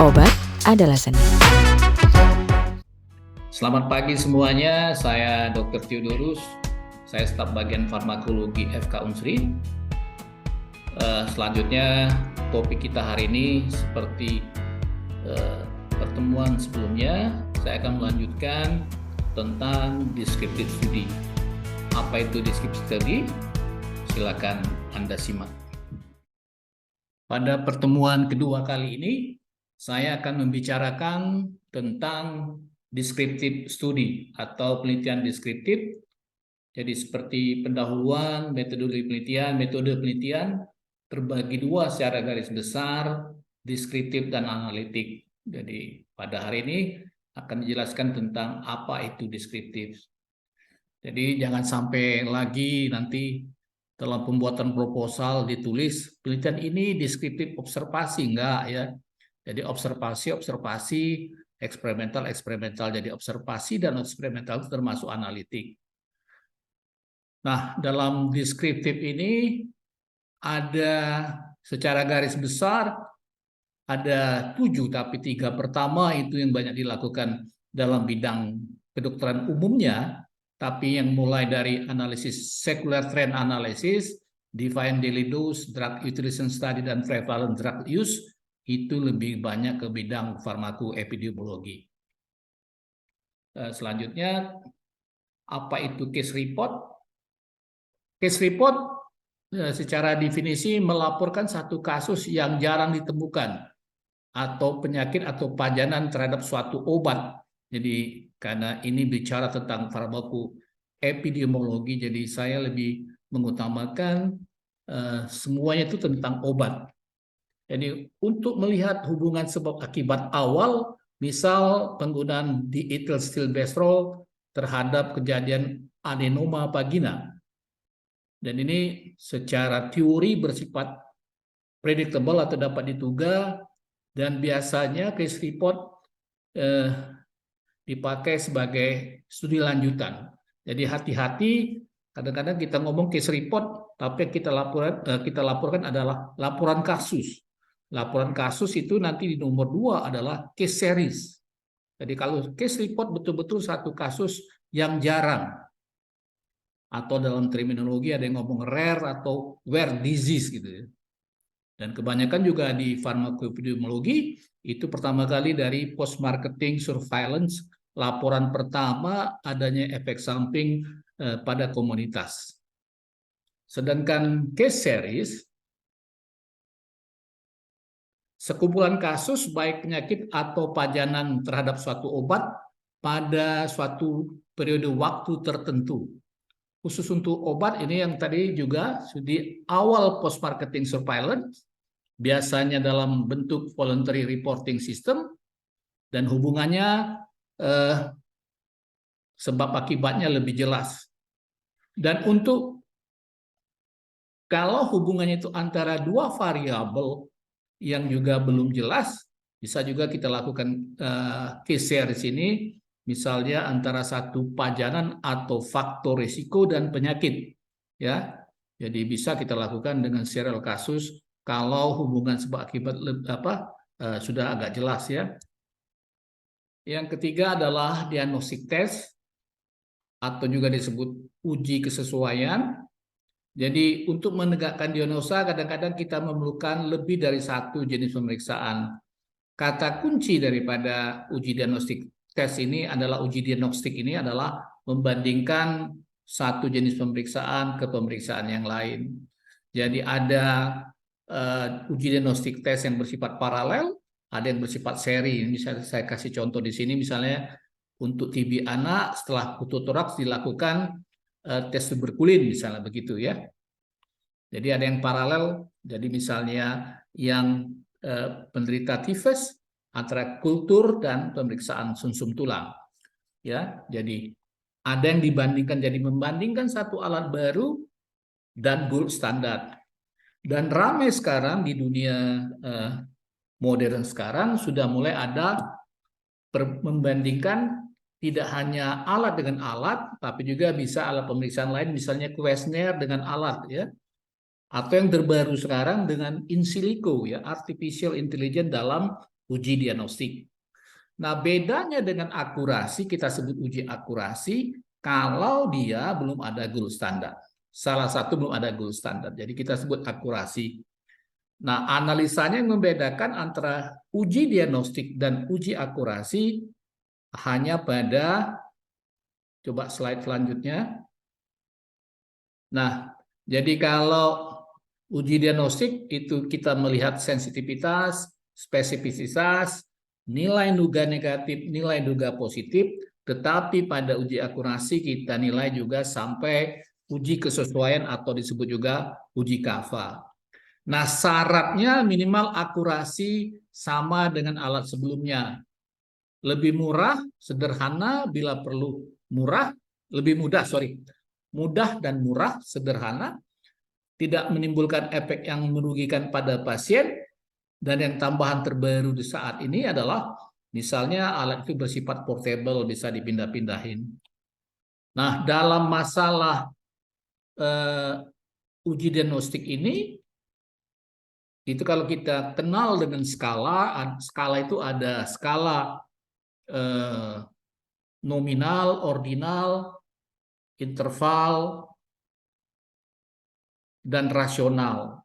Obat adalah seni. Selamat pagi semuanya, saya Dr. Theodorus, saya staf bagian farmakologi FK Unsri. Selanjutnya topik kita hari ini seperti pertemuan sebelumnya, saya akan melanjutkan tentang descriptive study. Apa itu descriptive study? Silakan Anda simak. Pada pertemuan kedua kali ini, saya akan membicarakan tentang descriptive study atau penelitian deskriptif. Jadi seperti pendahuluan, metode penelitian terbagi dua secara garis besar, deskriptif dan analitik. Jadi pada hari ini akan dijelaskan tentang apa itu deskriptif. Jadi jangan sampai lagi nanti dalam pembuatan proposal ditulis penelitian ini deskriptif observasi, enggak ya. Jadi observasi, eksperimental. Jadi observasi dan eksperimental itu termasuk analitik. Nah, dalam deskriptif ini ada secara garis besar ada 7, tapi 3 pertama itu yang banyak dilakukan dalam bidang kedokteran umumnya, tapi yang mulai dari analisis secular trend analysis, defined daily dose, drug utilization study, dan prevalent drug use, itu lebih banyak ke bidang farmakoepidemiologi. Selanjutnya, apa itu case report? Case report secara definisi melaporkan satu kasus yang jarang ditemukan atau penyakit atau pajanan terhadap suatu obat. Jadi karena ini bicara tentang farmakoepidemiologi, jadi saya lebih mengutamakan semuanya itu tentang obat. Jadi untuk melihat hubungan sebab akibat awal, misal penggunaan diethylstilbestrol terhadap kejadian adenoma vagina. Dan ini secara teori bersifat predictable atau dapat diduga, dan biasanya case report dipakai sebagai studi lanjutan. Jadi hati-hati, kadang-kadang kita ngomong case report, tapi kita laporkan adalah laporan kasus. Laporan kasus itu nanti di nomor 2 adalah case series. Jadi kalau case report betul-betul satu kasus yang jarang. Atau dalam terminologi ada yang ngomong rare atau rare disease gitu ya. Dan kebanyakan juga di farmakoepidemiologi itu pertama kali dari post-marketing surveillance, laporan pertama adanya efek samping pada komunitas. Sedangkan case series, sekumpulan kasus baik penyakit atau pajanan terhadap suatu obat pada suatu periode waktu tertentu. Khusus untuk obat ini yang tadi juga di awal post-marketing surveillance, biasanya dalam bentuk voluntary reporting system, dan hubungannya sebab akibatnya lebih jelas. Dan untuk kalau hubungannya itu antara dua variabel yang juga belum jelas, bisa juga kita lakukan case series ini, misalnya antara satu pajanan atau faktor risiko dan penyakit, ya. Jadi bisa kita lakukan dengan serial kasus kalau hubungan sebab akibat sudah agak jelas ya. Yang ketiga adalah diagnostic test atau juga disebut uji kesesuaian. Jadi untuk menegakkan diagnosa kadang-kadang kita memerlukan lebih dari satu jenis pemeriksaan. Kata kunci daripada uji diagnostik tes ini adalah membandingkan satu jenis pemeriksaan ke pemeriksaan yang lain. Jadi ada uji diagnostik tes yang bersifat paralel, ada yang bersifat seri. Misalnya saya kasih contoh di sini, misalnya untuk TB anak setelah pneumotoraks dilakukan tes tuberkulin misalnya begitu ya. Jadi ada yang paralel, jadi misalnya yang penderita tifus antara kultur dan pemeriksaan sumsum tulang. Ya, jadi ada yang dibandingkan, jadi membandingkan satu alat baru dan gold standar. Dan ramai sekarang di dunia modern sekarang sudah mulai ada membandingkan tidak hanya alat dengan alat, tapi juga bisa alat pemeriksaan lain, misalnya questionnaire dengan alat ya. Atau yang terbaru sekarang dengan in silico ya, artificial intelligence dalam uji diagnostik. Nah, bedanya dengan akurasi, kita sebut uji akurasi kalau dia belum ada gold standar. Salah satu belum ada gold standar. Jadi kita sebut akurasi. Nah, analisanya yang membedakan antara uji diagnostik dan uji akurasi hanya pada, coba slide selanjutnya. Nah, jadi kalau uji diagnostik itu kita melihat sensitivitas, spesifisitas, nilai duga negatif, nilai duga positif, tetapi pada uji akurasi kita nilai juga sampai uji kesesuaian atau disebut juga uji kafah. Nah, syaratnya minimal akurasi sama dengan alat sebelumnya. Lebih murah, sederhana, bila perlu murah, lebih mudah, mudah dan murah, sederhana, tidak menimbulkan efek yang merugikan pada pasien, dan yang tambahan terbaru di saat ini adalah misalnya alat itu bersifat portable, bisa dipindah-pindahin. Nah, dalam masalah uji diagnostik ini, itu kalau kita kenal dengan skala, skala itu ada skala nominal, ordinal, interval, dan rasional.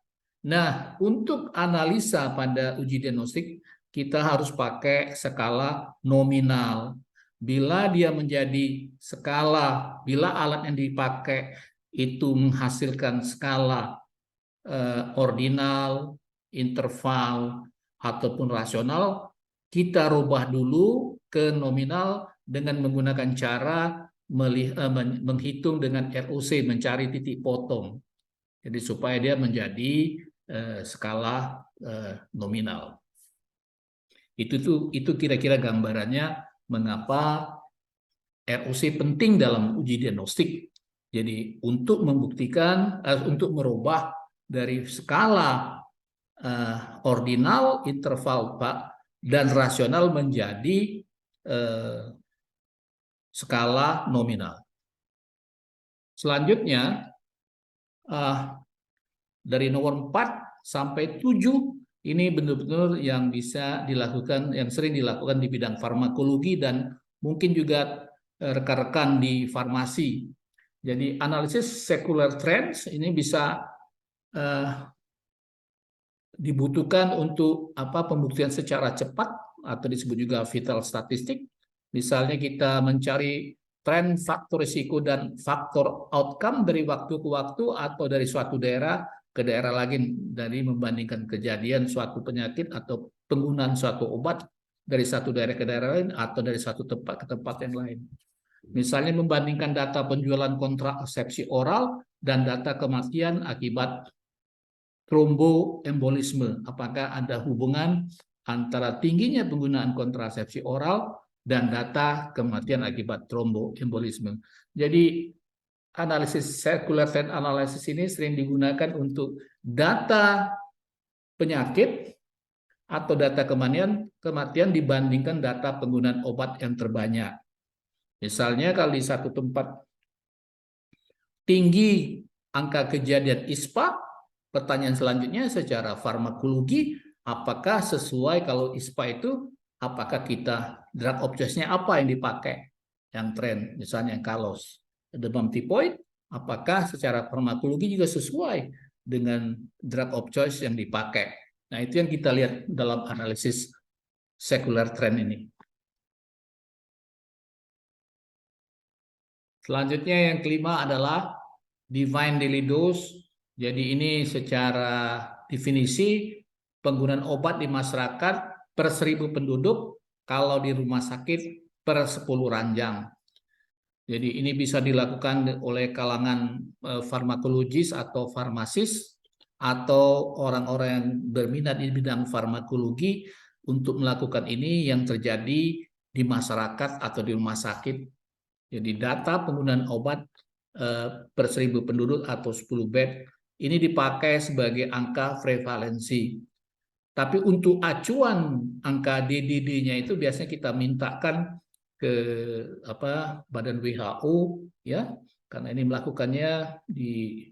Nah, untuk analisa pada uji diagnostik, kita harus pakai skala nominal. Bila dia menjadi skala, bila alat yang dipakai itu menghasilkan skala ordinal, interval, ataupun rasional, kita rubah dulu ke nominal dengan menggunakan cara menghitung dengan ROC, mencari titik potong. Jadi supaya dia menjadi skala nominal. Itu kira-kira gambarannya mengapa ROC penting dalam uji diagnostik. Jadi untuk membuktikan, untuk merubah dari skala ordinal, interval dan rasional menjadi skala nominal. Selanjutnya, dari nomor 4 sampai 7 ini benar-benar yang bisa dilakukan, yang sering dilakukan di bidang farmakologi dan mungkin juga rekan-rekan di farmasi. Jadi analisis secular trends ini bisa dibutuhkan untuk pembuktian secara cepat atau disebut juga vital statistik. Misalnya kita mencari tren faktor risiko dan faktor outcome dari waktu ke waktu atau dari suatu daerah ke daerah lain, dari membandingkan kejadian suatu penyakit atau penggunaan suatu obat dari satu daerah ke daerah lain atau dari satu tempat ke tempat yang lain. Misalnya membandingkan data penjualan kontrasepsi oral dan data kematian akibat tromboembolisme. Apakah ada hubungan antara tingginya penggunaan kontrasepsi oral dan data kematian akibat tromboembolisme. Jadi analisis circular trend analysis ini sering digunakan untuk data penyakit atau data kematian dibandingkan data penggunaan obat yang terbanyak. Misalnya kalau di satu tempat tinggi angka kejadian ISPA, pertanyaan selanjutnya secara farmakologi, apakah sesuai kalau ISPA itu, apakah kita drug of choice-nya apa yang dipakai, yang tren, misalnya yang kalos, demam tipoid, apakah secara farmakologi juga sesuai dengan drug of choice yang dipakai. Nah, itu yang kita lihat dalam analisis secular trend ini. Selanjutnya yang kelima adalah Define Daily Dose. Jadi ini secara definisi penggunaan obat di masyarakat per 1000 penduduk, kalau di rumah sakit per 10 ranjang. Jadi ini bisa dilakukan oleh kalangan farmakologis atau farmasis atau orang-orang yang berminat di bidang farmakologi untuk melakukan ini yang terjadi di masyarakat atau di rumah sakit. Jadi data penggunaan obat per 1000 penduduk atau 10 bed ini dipakai sebagai angka prevalensi. Tapi untuk acuan angka DDD-nya itu biasanya kita mintakan ke Badan WHO ya, karena ini melakukannya di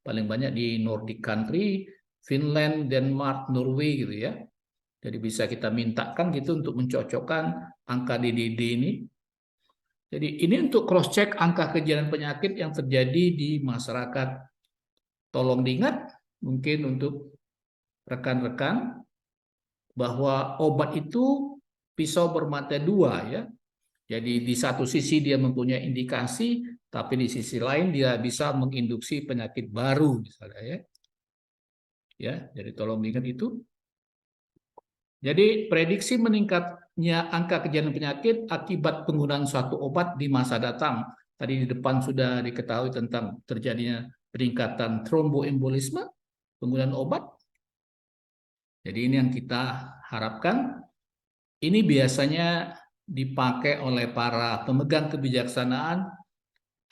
paling banyak di Nordic country, Finland, Denmark, Norway gitu ya. Jadi bisa kita mintakan gitu untuk mencocokkan angka DDD ini. Jadi ini untuk cross check angka kejadian penyakit yang terjadi di masyarakat. Tolong diingat mungkin untuk rekan-rekan bahwa obat itu pisau bermata dua ya. Jadi di satu sisi dia mempunyai indikasi, tapi di sisi lain dia bisa menginduksi penyakit baru misalnya ya. Ya, jadi tolong diingat itu. Jadi prediksi meningkatnya angka kejadian penyakit akibat penggunaan suatu obat di masa datang. Tadi di depan sudah diketahui tentang terjadinya peningkatan tromboembolisme penggunaan obat. Jadi ini yang kita harapkan. Ini biasanya dipakai oleh para pemegang kebijaksanaan.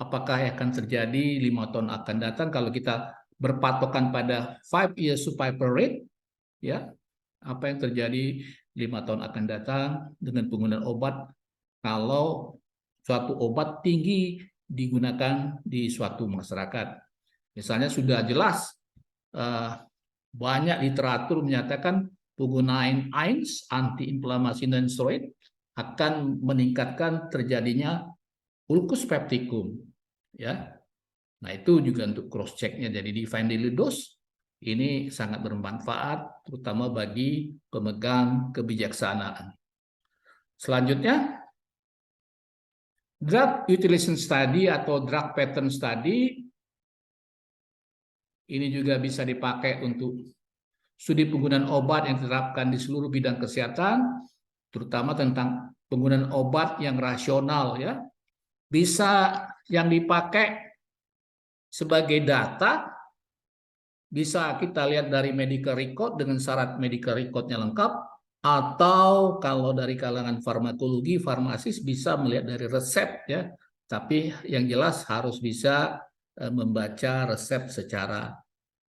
Apakah akan terjadi 5 tahun akan datang kalau kita berpatokan pada 5-year survival rate, ya, apa yang terjadi 5 tahun akan datang dengan penggunaan obat kalau suatu obat tinggi digunakan di suatu masyarakat. Misalnya sudah jelas banyak literatur menyatakan penggunaan AINS, antiinflamasi non steroid, akan meningkatkan terjadinya ulcus pepticum. Ya, nah itu juga untuk cross checknya. Jadi di find daily dose ini sangat bermanfaat, terutama bagi pemegang kebijaksanaan. Selanjutnya, drug utilization study atau drug pattern study ini juga bisa dipakai untuk studi penggunaan obat yang diterapkan di seluruh bidang kesehatan, terutama tentang penggunaan obat yang rasional ya. Bisa yang dipakai sebagai data, bisa kita lihat dari medical record dengan syarat medical recordnya lengkap, atau kalau dari kalangan farmakologi, farmasis bisa melihat dari resep ya. Tapi yang jelas harus bisa membaca resep secara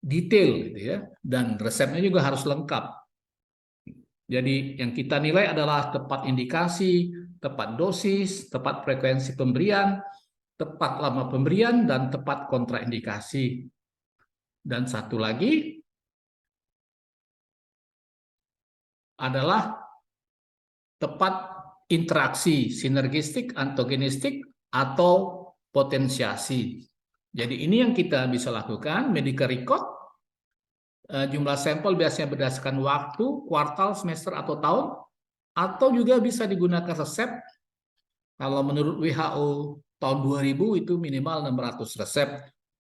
detail gitu ya, dan resepnya juga harus lengkap. Jadi yang kita nilai adalah tepat indikasi, tepat dosis, tepat frekuensi pemberian, tepat lama pemberian, dan tepat kontraindikasi. Dan satu lagi adalah tepat interaksi sinergistik, antagonistik, atau potensiasi. Jadi ini yang kita bisa lakukan, medical record. Jumlah sampel biasanya berdasarkan waktu, kuartal, semester, atau tahun, atau juga bisa digunakan resep. Kalau menurut WHO tahun 2000 itu minimal 600 resep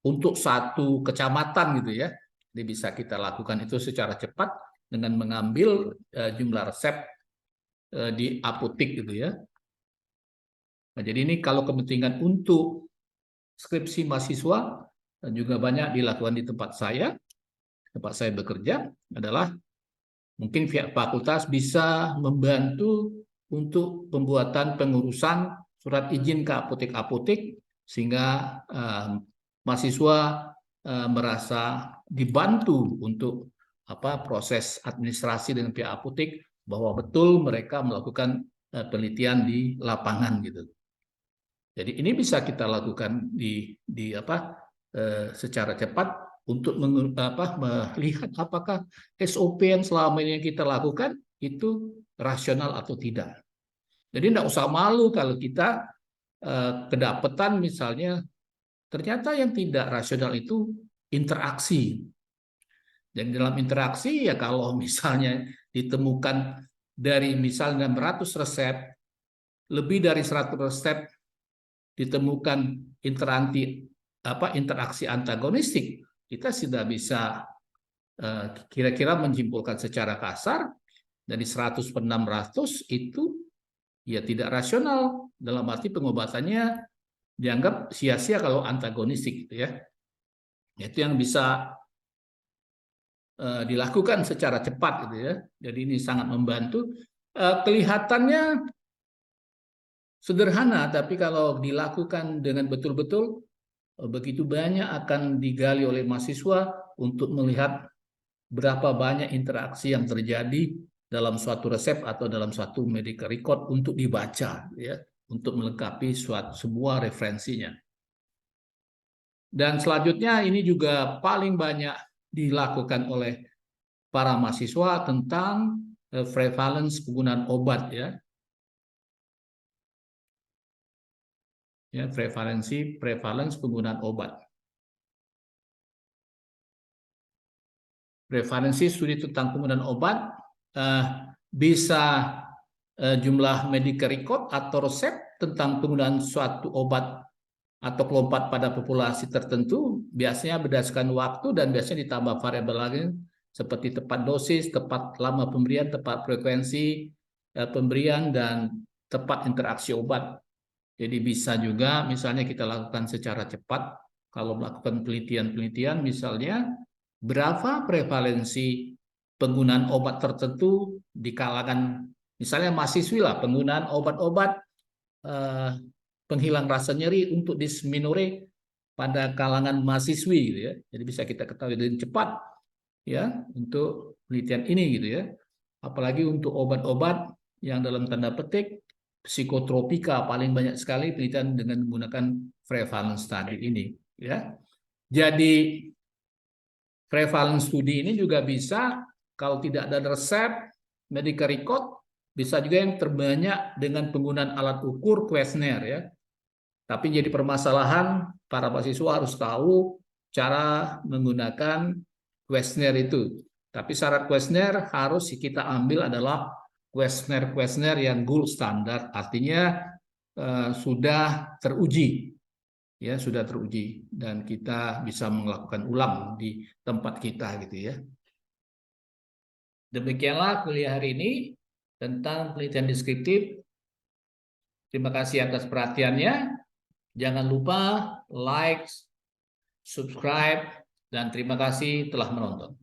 untuk satu kecamatan gitu ya. Jadi bisa kita lakukan itu secara cepat dengan mengambil jumlah resep di apotek gitu ya. Nah, jadi ini kalau kepentingan untuk skripsi mahasiswa dan juga banyak dilakukan di tempat saya bekerja adalah mungkin pihak fakultas bisa membantu untuk pembuatan pengurusan surat izin ke apotek-apotek sehingga mahasiswa merasa dibantu untuk proses administrasi dengan pihak apotek bahwa betul mereka melakukan penelitian di lapangan gitu. Jadi ini bisa kita lakukan secara cepat untuk melihat apakah SOP yang selama ini yang kita lakukan itu rasional atau tidak. Jadi tidak usah malu kalau kita kedapatan misalnya ternyata yang tidak rasional itu interaksi. Dan dalam interaksi ya kalau misalnya ditemukan dari misalnya 600 resep, lebih dari 100 resep ditemukan interaksi antagonistik, kita sudah bisa kira-kira menyimpulkan secara kasar dari 100 per 600 itu ya tidak rasional, dalam arti pengobatannya dianggap sia-sia kalau antagonistik gitu ya. Itu yang bisa dilakukan secara cepat gitu ya. Jadi ini sangat membantu. Kelihatannya sederhana, tapi kalau dilakukan dengan betul-betul begitu banyak akan digali oleh mahasiswa untuk melihat berapa banyak interaksi yang terjadi dalam suatu resep atau dalam suatu medical record untuk dibaca ya, untuk melengkapi sebuah referensinya. Dan selanjutnya ini juga paling banyak dilakukan oleh para mahasiswa tentang prevalence penggunaan obat ya. Ya, prevalence penggunaan obat. Prevalensi studi tentang penggunaan obat bisa jumlah medical record atau resep tentang penggunaan suatu obat atau kelompat pada populasi tertentu, biasanya berdasarkan waktu dan biasanya ditambah variabel lain seperti tepat dosis, tepat lama pemberian, tepat frekuensi pemberian, dan tepat interaksi obat. Jadi bisa juga misalnya kita lakukan secara cepat, kalau melakukan penelitian-penelitian misalnya, berapa prevalensi penggunaan obat tertentu di kalangan misalnya mahasiswi lah, penggunaan obat-obat penghilang rasa nyeri untuk dysmenorrhea pada kalangan mahasiswi gitu ya. Jadi bisa kita ketahui dengan cepat ya untuk penelitian ini gitu ya. Apalagi untuk obat-obat yang dalam tanda petik psikotropika, paling banyak sekali penelitian dengan menggunakan prevalence study ini ya. Jadi prevalence studi ini juga bisa, kalau tidak ada resep medical record, bisa juga yang terbanyak dengan penggunaan alat ukur kuesioner ya. Tapi jadi permasalahan, para mahasiswa harus tahu cara menggunakan kuesioner itu. Tapi syarat kuesioner harus kita ambil adalah kuesioner yang gold standard, artinya sudah teruji. Ya, sudah teruji dan kita bisa melakukan ulang di tempat kita gitu ya. Demikianlah kuliah hari ini tentang penelitian deskriptif. Terima kasih atas perhatiannya. Jangan lupa like, subscribe, dan terima kasih telah menonton.